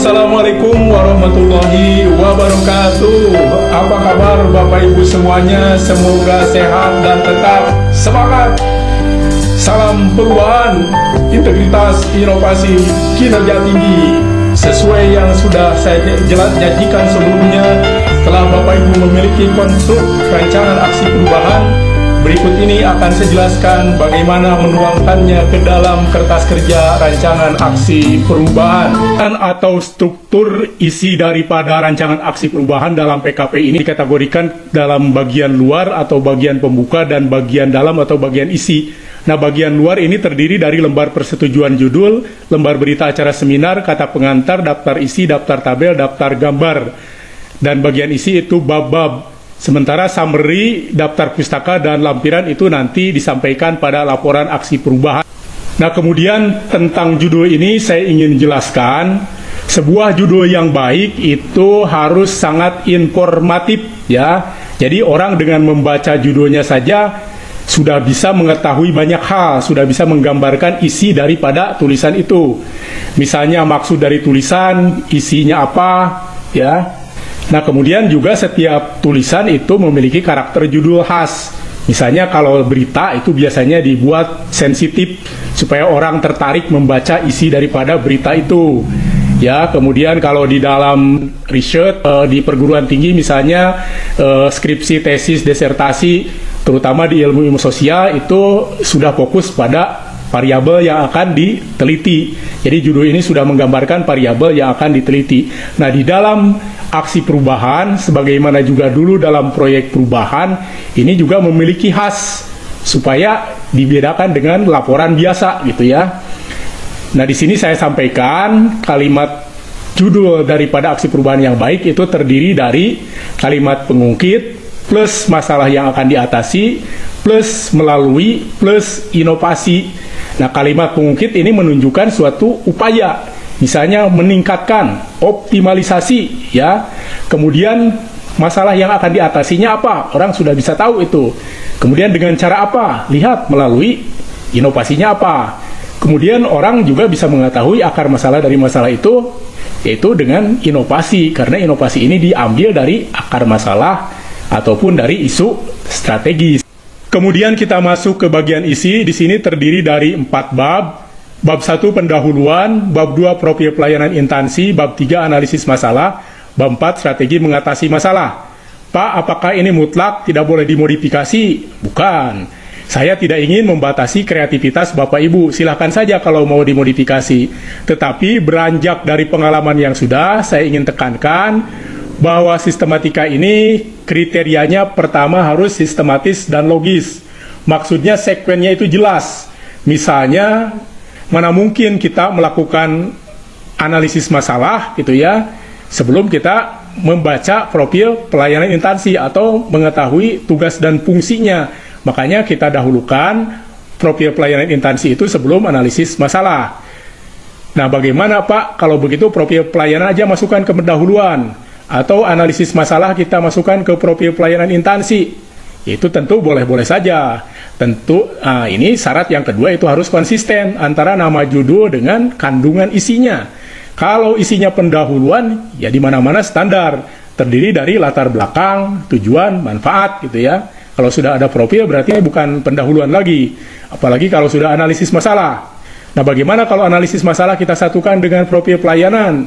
Assalamualaikum warahmatullahi wabarakatuh. Apa kabar Bapak Ibu semuanya? Semoga sehat dan tetap semangat. Salam perubahan, integritas, inovasi, kinerja tinggi. Sesuai yang sudah saya janjikan sebelumnya, setelah Bapak Ibu memiliki konstruk rancangan aksi perubahan, berikut ini akan saya jelaskan bagaimana menuangkannya ke dalam kertas kerja rancangan aksi perubahan atau struktur isi daripada rancangan aksi perubahan dalam PKP ini dikategorikan dalam bagian luar atau bagian pembuka dan bagian dalam atau bagian isi. Nah, bagian luar ini terdiri dari lembar persetujuan judul, lembar berita acara seminar, kata pengantar, daftar isi, daftar tabel, daftar gambar. Dan bagian isi itu bab-bab. Sementara summary, daftar pustaka, dan lampiran itu nanti disampaikan pada laporan aksi perubahan. Nah, kemudian tentang judul ini saya ingin jelaskan, sebuah judul yang baik itu harus sangat informatif ya. Jadi orang dengan membaca judulnya saja sudah bisa mengetahui banyak hal, sudah bisa menggambarkan isi daripada tulisan itu. Misalnya maksud dari tulisan, isinya apa ya. Nah, kemudian juga setiap tulisan itu memiliki karakter judul khas. Misalnya kalau berita itu biasanya dibuat sensitif supaya orang tertarik membaca isi daripada berita itu. Ya, kemudian kalau di dalam riset di perguruan tinggi misalnya skripsi, tesis, disertasi terutama di ilmu sosial itu sudah fokus pada variabel yang akan diteliti. Jadi judul ini sudah menggambarkan variabel yang akan diteliti. Nah, di dalam aksi perubahan, sebagaimana juga dulu dalam proyek perubahan, ini juga memiliki khas supaya dibedakan dengan laporan biasa gitu ya. Nah, di sini saya sampaikan kalimat judul daripada aksi perubahan yang baik itu terdiri dari kalimat pengungkit plus masalah yang akan diatasi plus melalui plus inovasi. Nah, kalimat pengungkit ini menunjukkan suatu upaya, misalnya meningkatkan, optimalisasi ya. Kemudian masalah yang akan diatasinya apa? Orang sudah bisa tahu itu. Kemudian dengan cara apa? Lihat melalui inovasinya apa. Kemudian orang juga bisa mengetahui akar masalah dari masalah itu, yaitu dengan inovasi, karena inovasi ini diambil dari akar masalah ataupun dari isu strategis. Kemudian kita masuk ke bagian isi. Di sini terdiri dari 4 bab. Bab 1 pendahuluan, bab 2 profil pelayanan instansi, bab 3 analisis masalah, bab 4 strategi mengatasi masalah. Pak, apakah ini mutlak tidak boleh dimodifikasi? Bukan. Saya tidak ingin membatasi kreativitas Bapak Ibu. Silahkan saja kalau mau dimodifikasi. Tetapi beranjak dari pengalaman yang sudah, saya ingin tekankan bahwa sistematika ini kriterianya pertama harus sistematis dan logis. Maksudnya sekuennya itu jelas. Misalnya, mana mungkin kita melakukan analisis masalah gitu ya, sebelum kita membaca profil pelayanan instansi atau mengetahui tugas dan fungsinya. Makanya kita dahulukan profil pelayanan instansi itu sebelum analisis masalah. Nah, bagaimana Pak kalau begitu profil pelayanan aja masukkan ke pendahuluan, atau analisis masalah kita masukkan ke profil pelayanan instansi? Itu tentu boleh-boleh saja. Tentu, ini syarat yang kedua itu harus konsisten antara nama judul dengan kandungan isinya. Kalau isinya pendahuluan, ya di mana-mana standar, terdiri dari latar belakang, tujuan, manfaat gitu ya. Kalau sudah ada profil berarti bukan pendahuluan lagi. Apalagi kalau sudah analisis masalah. Nah, bagaimana kalau analisis masalah kita satukan dengan profil pelayanan?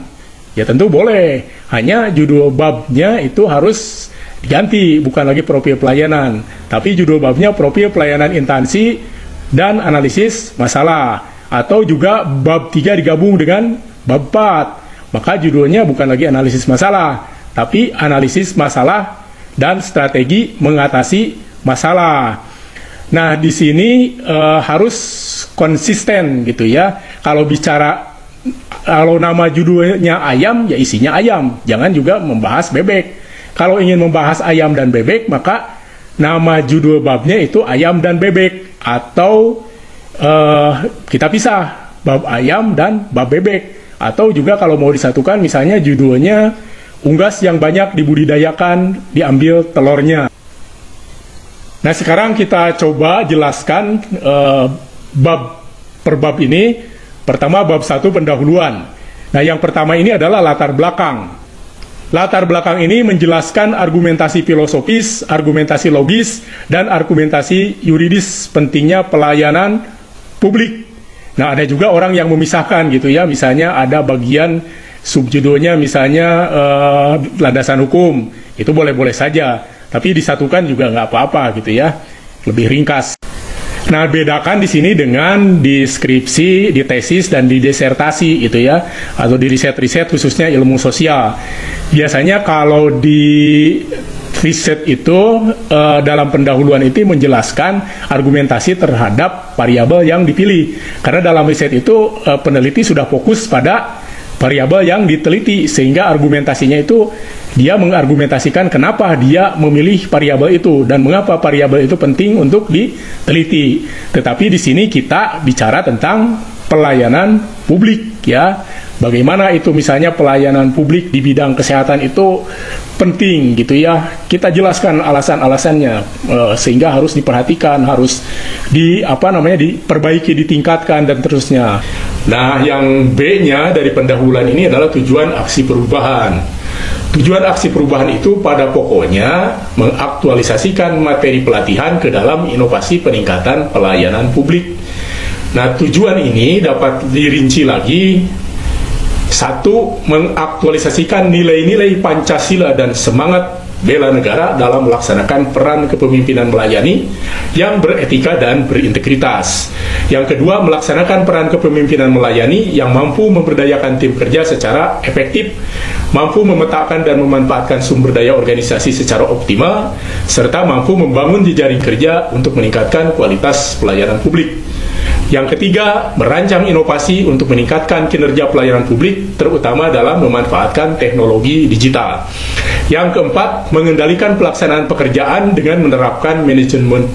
Ya tentu boleh, hanya judul babnya itu harus diganti, bukan lagi profil pelayanan, tapi judul babnya profil pelayanan instansi dan analisis masalah. Atau juga bab 3 digabung dengan bab 4, maka judulnya bukan lagi analisis masalah, tapi analisis masalah dan strategi mengatasi masalah. Nah, di sini harus konsisten gitu ya. Kalau nama judulnya ayam, ya isinya ayam. Jangan juga membahas bebek. Kalau ingin membahas ayam dan bebek, maka nama judul babnya itu ayam dan bebek. Atau kita pisah, bab ayam dan bab bebek. Atau juga kalau mau disatukan, misalnya judulnya unggas yang banyak dibudidayakan, diambil telurnya. Nah, sekarang kita coba jelaskan bab per bab ini. Pertama, bab 1 pendahuluan. Nah, yang pertama ini adalah latar belakang. Latar belakang ini menjelaskan argumentasi filosofis, argumentasi logis, dan argumentasi yuridis pentingnya pelayanan publik. Nah, ada juga orang yang memisahkan gitu ya, misalnya ada bagian subjudulnya misalnya landasan hukum, itu boleh-boleh saja, tapi disatukan juga nggak apa-apa gitu ya, lebih ringkas. Nah, bedakan di sini dengan di skripsi, di tesis, dan di disertasi gitu ya, atau di riset-riset khususnya ilmu sosial. Biasanya kalau di riset itu dalam pendahuluan itu menjelaskan argumentasi terhadap variabel yang dipilih. Karena dalam riset itu peneliti sudah fokus pada variabel yang diteliti, sehingga argumentasinya itu dia mengargumentasikan kenapa dia memilih variabel itu dan mengapa variabel itu penting untuk diteliti. Tetapi di sini kita bicara tentang pelayanan publik ya. Bagaimana itu misalnya pelayanan publik di bidang kesehatan itu penting gitu ya. Kita jelaskan alasan-alasannya sehingga harus diperhatikan, harus diperbaiki, ditingkatkan dan terusnya. Nah, yang B-nya dari pendahuluan ini adalah tujuan aksi perubahan. Tujuan aksi perubahan itu pada pokoknya mengaktualisasikan materi pelatihan ke dalam inovasi peningkatan pelayanan publik. Nah, tujuan ini dapat dirinci lagi. Satu, mengaktualisasikan nilai-nilai Pancasila dan semangat bela negara dalam melaksanakan peran kepemimpinan melayani yang beretika dan berintegritas. Yang kedua, melaksanakan peran kepemimpinan melayani yang mampu memberdayakan tim kerja secara efektif, mampu memetakan dan memanfaatkan sumber daya organisasi secara optimal, serta mampu membangun jejaring kerja untuk meningkatkan kualitas pelayanan publik. Yang ketiga, merancang inovasi untuk meningkatkan kinerja pelayanan publik, terutama dalam memanfaatkan teknologi digital. Yang keempat, mengendalikan pelaksanaan pekerjaan dengan menerapkan manajemen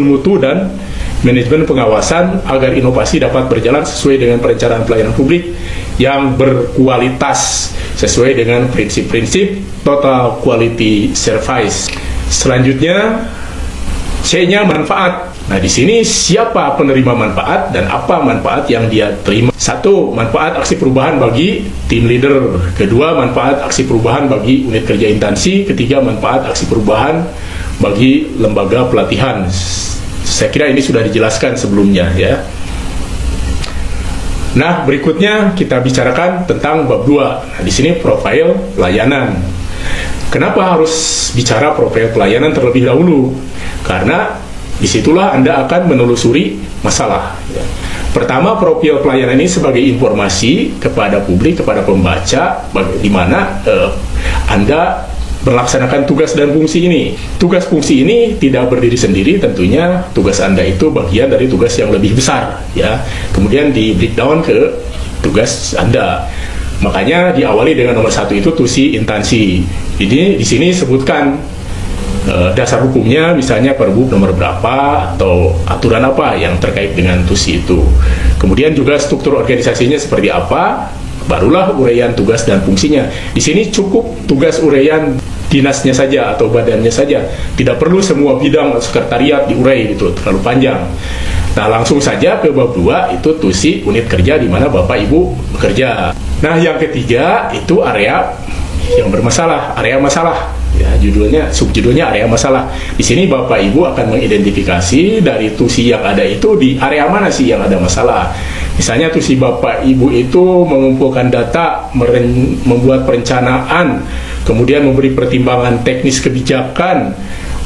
mutu dan manajemen pengawasan agar inovasi dapat berjalan sesuai dengan perencanaan pelayanan publik yang berkualitas sesuai dengan prinsip-prinsip total quality service. Selanjutnya, C-nya manfaat. Nah, di sini siapa penerima manfaat dan apa manfaat yang dia terima? Satu, manfaat aksi perubahan bagi tim leader. Kedua, manfaat aksi perubahan bagi unit kerja instansi. Ketiga, manfaat aksi perubahan bagi lembaga pelatihan. Saya kira ini sudah dijelaskan sebelumnya ya. Nah, berikutnya kita bicarakan tentang bab 2. Nah, di sini profil pelayanan. Kenapa harus bicara profil pelayanan terlebih dahulu? Karena disitulah Anda akan menelusuri masalah. Pertama, profil pelayanan ini sebagai informasi kepada publik, kepada pembaca, di mana Anda melaksanakan tugas dan fungsi ini. Tugas fungsi ini tidak berdiri sendiri, tentunya tugas Anda itu bagian dari tugas yang lebih besar, ya. Kemudian di breakdown ke tugas Anda. Makanya diawali dengan nomor 1 itu tusi instansi. Jadi di sini sebutkan dasar hukumnya, misalnya Perbup nomor berapa atau aturan apa yang terkait dengan tusi itu. Kemudian juga struktur organisasinya seperti apa, barulah uraian tugas dan fungsinya. Di sini cukup tugas uraian dinasnya saja atau badannya saja, tidak perlu semua bidang sekretariat diurai gitu, terlalu panjang. Nah, langsung saja ke bab 2 itu tusi unit kerja di mana Bapak Ibu bekerja. Nah, yang ketiga itu area yang bermasalah, area masalah. Ya, subjudulnya area masalah. Di sini Bapak Ibu akan mengidentifikasi dari tusi yang ada itu di area mana sih yang ada masalah. Misalnya tusi Bapak Ibu itu mengumpulkan data, membuat perencanaan, kemudian memberi pertimbangan teknis kebijakan,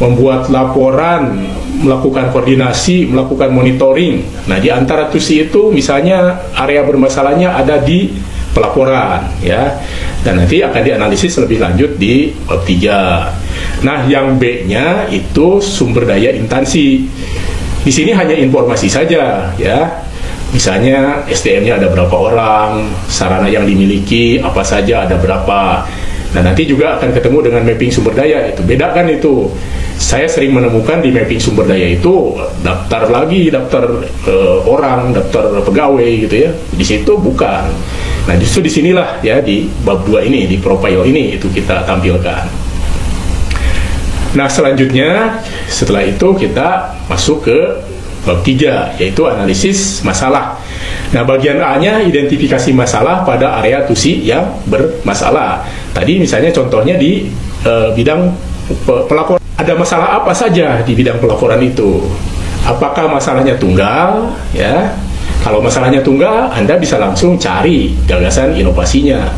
membuat laporan, melakukan koordinasi, melakukan monitoring. Nah, di antara tusi itu misalnya area bermasalahnya ada di pelaporan, ya. Dan nanti akan dianalisis lebih lanjut di bab 3. Nah, yang B-nya itu sumber daya instansi. Di sini hanya informasi saja, ya. Misalnya SDM-nya ada berapa orang, sarana yang dimiliki apa saja ada berapa. Nah, nanti juga akan ketemu dengan mapping sumber daya itu. Bedakan itu. Saya sering menemukan di mapping sumber daya itu daftar orang, daftar pegawai gitu ya. Di situ bukan. Nah, justru disinilah ya di bab 2 ini, di profile ini itu kita tampilkan. Nah, selanjutnya setelah itu kita masuk ke bab 3, yaitu analisis masalah. Nah, bagian A-nya identifikasi masalah pada area tusi yang bermasalah. Tadi misalnya contohnya di bidang pelaporan. Ada masalah apa saja di bidang pelaporan itu? Apakah masalahnya tunggal? Ya, kalau masalahnya tunggal, Anda bisa langsung cari gagasan inovasinya.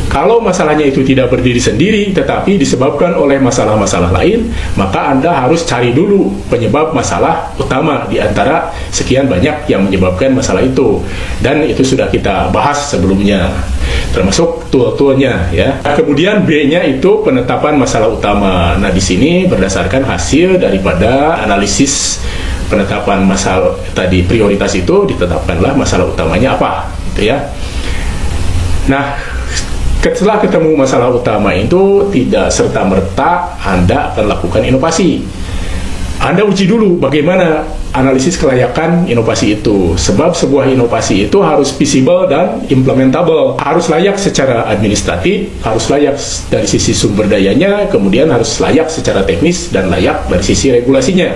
Kalau masalahnya itu tidak berdiri sendiri, tetapi disebabkan oleh masalah-masalah lain, maka Anda harus cari dulu penyebab masalah utama di antara sekian banyak yang menyebabkan masalah itu. Dan itu sudah kita bahas sebelumnya, termasuk tool-toolnya, ya. Kemudian B-nya itu penetapan masalah utama. Nah, di sini berdasarkan hasil daripada analisis penetapan masalah tadi, prioritas itu ditetapkanlah masalah utamanya apa, gitu ya. Nah, setelah ketemu masalah utama itu, tidak serta-merta Anda akan lakukan inovasi. Anda uji dulu bagaimana analisis kelayakan inovasi itu. Sebab sebuah inovasi itu harus visible dan implementable. Harus layak secara administratif, harus layak dari sisi sumber dayanya, kemudian harus layak secara teknis, dan layak dari sisi regulasinya.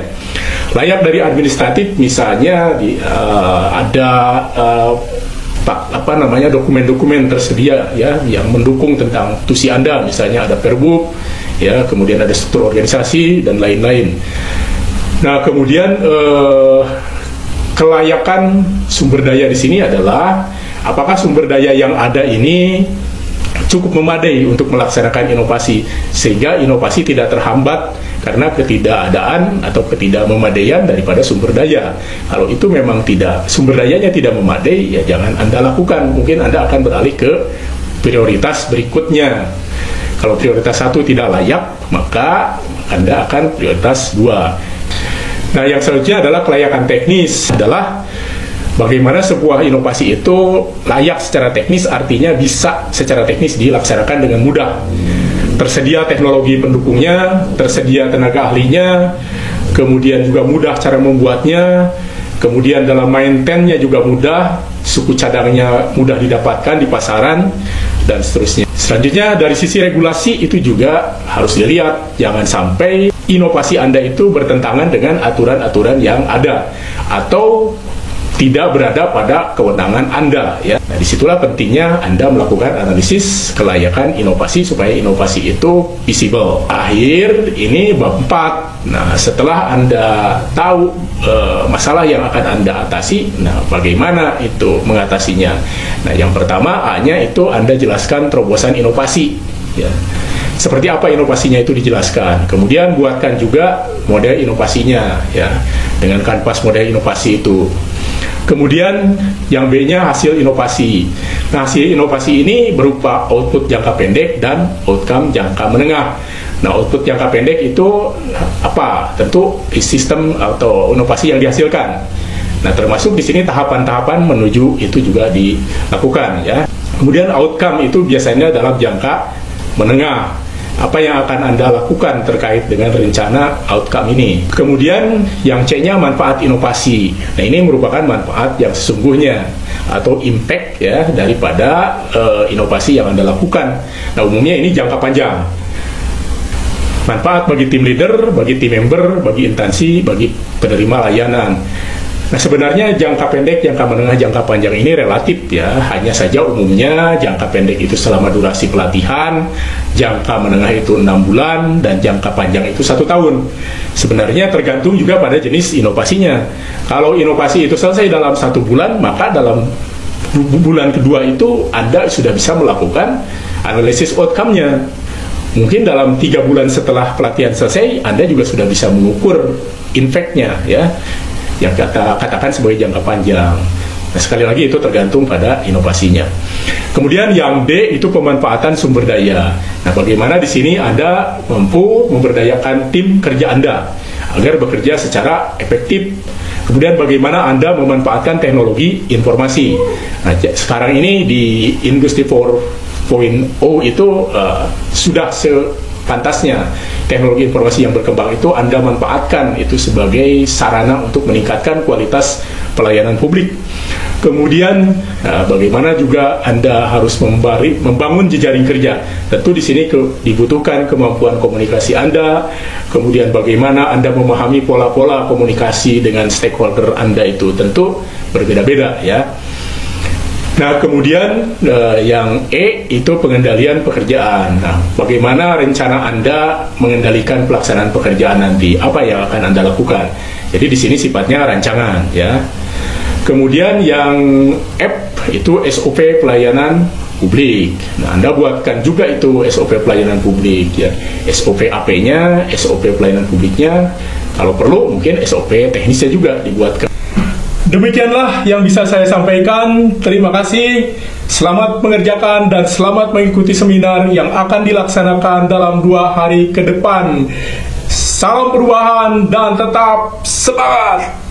Layak dari administratif, misalnya ada dokumen-dokumen tersedia ya yang mendukung tentang tusi Anda, misalnya ada Perbuk ya, kemudian ada struktur organisasi dan lain-lain. Nah, kemudian kelayakan sumber daya di sini adalah apakah sumber daya yang ada ini cukup memadai untuk melaksanakan inovasi, sehingga inovasi tidak terhambat karena ketidakadaan atau ketidakmemadaian daripada sumber daya. Kalau itu memang tidak, sumber dayanya tidak memadai, ya jangan Anda lakukan. Mungkin Anda akan beralih ke prioritas berikutnya. Kalau prioritas 1 tidak layak, maka Anda akan prioritas 2. Nah, yang selanjutnya adalah kelayakan teknis. Adalah bagaimana sebuah inovasi itu layak secara teknis, artinya bisa secara teknis dilaksanakan dengan mudah. Tersedia teknologi pendukungnya, tersedia tenaga ahlinya, kemudian juga mudah cara membuatnya, kemudian dalam maintainnya juga mudah, suku cadangnya mudah didapatkan di pasaran, dan seterusnya. Selanjutnya dari sisi regulasi itu juga harus dilihat, jangan sampai inovasi Anda itu bertentangan dengan aturan-aturan yang ada atau tidak berada pada kewenangan Anda, ya. Nah, disitulah pentingnya Anda melakukan analisis kelayakan inovasi supaya inovasi itu visible. Akhir ini bab 4. Nah, setelah Anda tahu masalah yang akan Anda atasi, nah bagaimana itu mengatasinya? Nah, yang pertama A-nya itu Anda jelaskan terobosan inovasi, ya. Seperti apa inovasinya itu dijelaskan. Kemudian buatkan juga model inovasinya, ya, dengan kanvas model inovasi itu. Kemudian yang B-nya hasil inovasi. Nah, hasil inovasi ini berupa output jangka pendek dan outcome jangka menengah. Nah, output jangka pendek itu apa? Tentu sistem atau inovasi yang dihasilkan. Nah, termasuk di sini tahapan-tahapan menuju itu juga dilakukan, ya. Kemudian outcome itu biasanya dalam jangka menengah. Apa yang akan Anda lakukan terkait dengan rencana outcome ini. Kemudian yang C-nya manfaat inovasi. Nah, ini merupakan manfaat yang sesungguhnya atau impact, ya, daripada inovasi yang Anda lakukan. Nah, umumnya ini jangka panjang. Manfaat bagi tim leader, bagi tim member, bagi instansi, bagi penerima layanan. Nah, sebenarnya jangka pendek, jangka menengah, jangka panjang ini relatif, ya. Hanya saja umumnya jangka pendek itu selama durasi pelatihan, jangka menengah itu 6 bulan, dan jangka panjang itu 1 tahun. Sebenarnya tergantung juga pada jenis inovasinya. Kalau inovasi itu selesai dalam 1 bulan, maka dalam bulan kedua itu Anda sudah bisa melakukan analisis outcome-nya. Mungkin dalam 3 bulan setelah pelatihan selesai, Anda juga sudah bisa mengukur impact-nya, ya, yang katakan sebagai jangka panjang. Nah, sekali lagi itu tergantung pada inovasinya. Kemudian yang D itu pemanfaatan sumber daya. Nah, bagaimana di sini Anda mampu memberdayakan tim kerja Anda agar bekerja secara efektif. Kemudian bagaimana Anda memanfaatkan teknologi informasi. Nah, sekarang ini di industri 4.0 itu sudah pantasnya teknologi informasi yang berkembang itu Anda manfaatkan itu sebagai sarana untuk meningkatkan kualitas pelayanan publik. Kemudian bagaimana juga Anda harus membangun jejaring kerja. Tentu di sini dibutuhkan kemampuan komunikasi Anda, kemudian bagaimana Anda memahami pola-pola komunikasi dengan stakeholder Anda itu tentu berbeda-beda ya. Nah, kemudian yang E itu pengendalian pekerjaan. Nah, bagaimana rencana Anda mengendalikan pelaksanaan pekerjaan nanti? Apa yang akan Anda lakukan? Jadi di sini sifatnya rancangan ya. Kemudian yang F itu SOP pelayanan publik. Nah, Anda buatkan juga itu SOP pelayanan publik ya. SOP AP-nya, SOP pelayanan publiknya. Kalau perlu mungkin SOP teknisnya juga dibuatkan. Demikianlah yang bisa saya sampaikan. Terima kasih. Selamat mengerjakan dan selamat mengikuti seminar yang akan dilaksanakan dalam 2 hari ke depan. Salam perubahan dan tetap semangat.